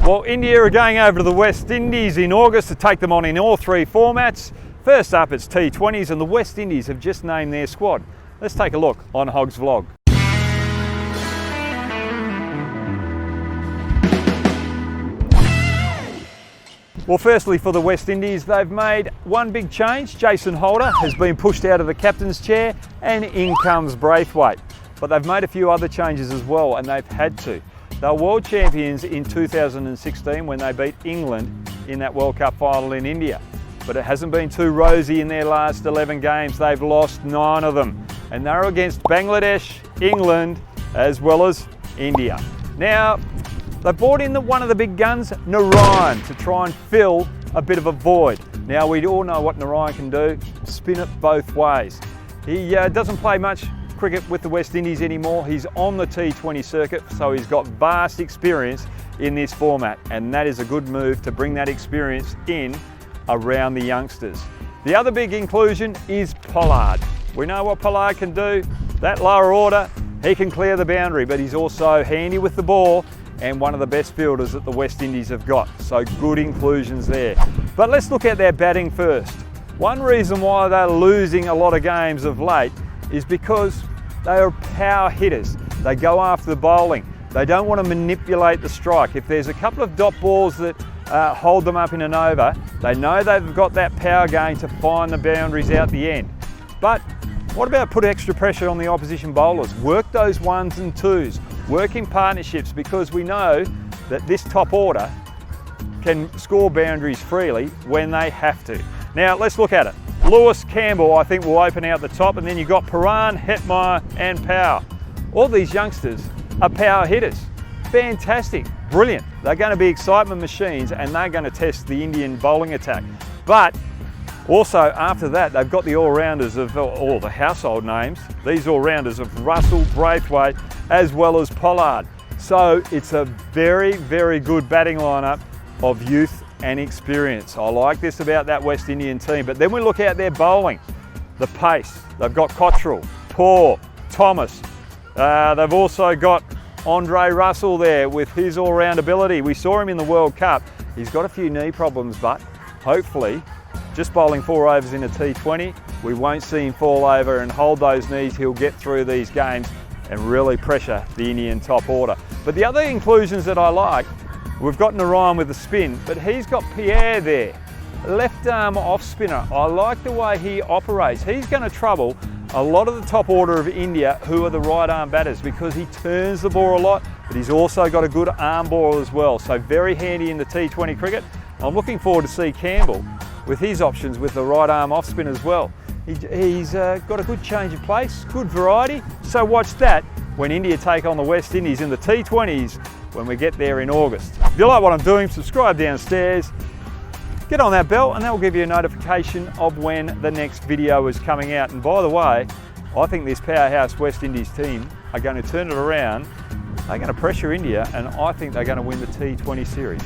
Well, India are going over to the West Indies in August to take them on in all three formats. First up, it's T20s, and the West Indies have just named their squad. Let's take a look on Hoggs Vlog. Well, firstly for the West Indies, they've made one big change. Jason Holder has been pushed out of the captain's chair and in comes Braithwaite. But they've made a few other changes as well, and they've had to. They were world champions in 2016 when they beat England in that World Cup final in India. But it hasn't been too rosy in their last 11 games. They've lost 9 of them. And they're against Bangladesh, England, as well as India. Now, they've brought in one of the big guns, Narine, to try and fill a bit of a void. Now, we all know what Narine can do, spin it both ways. He doesn't play much cricket with the West Indies anymore. He's on the T20 circuit, so he's got vast experience in this format, and that is a good move to bring that experience in around the youngsters. The other big inclusion is Pollard. We know what Pollard can do. That lower order, he can clear the boundary, but he's also handy with the ball and one of the best fielders that the West Indies have got. So good inclusions there. But let's look at their batting first. One reason why they're losing a lot of games of late is because they are power hitters. They go after the bowling. They don't want to manipulate the strike. If there's a couple of dot balls that hold them up in an over, they know they've got that power game to find the boundaries out the end. But what about put extra pressure on the opposition bowlers? Work those ones and twos. Work in partnerships, because we know that this top order can score boundaries freely when they have to. Now let's look at it. Lewis, Campbell, I think will open out the top, and then you've got Paran, Hetmeyer and Power. All these youngsters are power hitters. Fantastic, brilliant. They're going to be excitement machines, and they're going to test the Indian bowling attack. But also after that, they've got the all-rounders of all the household names. These all-rounders of Russell, Braithwaite, as well as Pollard. So it's a very, very good batting lineup of youth and experience. I like this about that West Indian team. But then we look at their bowling, the pace. They've got Cottrell, Paul, Thomas. They've also got Andre Russell there with his all-round ability. We saw him in the World Cup. He's got a few knee problems, but hopefully, just bowling 4 overs in a T20, we won't see him fall over and hold those knees. He'll get through these games and really pressure the Indian top order. But the other inclusions that I like, we've got Narine with the spin, but he's got Pierre there, left arm off spinner. I like the way he operates. He's going to trouble a lot of the top order of India who are the right arm batters, because he turns the ball a lot, but he's also got a good arm ball as well. So very handy in the T20 cricket. I'm looking forward to see Campbell with his options with the right arm off spin as well. He's got a good change of pace, good variety. So watch that when India take on the West Indies in the T20s when we get there in August. If you like what I'm doing, subscribe downstairs, get on that bell, and that will give you a notification of when the next video is coming out. And by the way, I think this powerhouse West Indies team are going to turn it around. They're going to pressure India, and I think they're going to win the T20 series.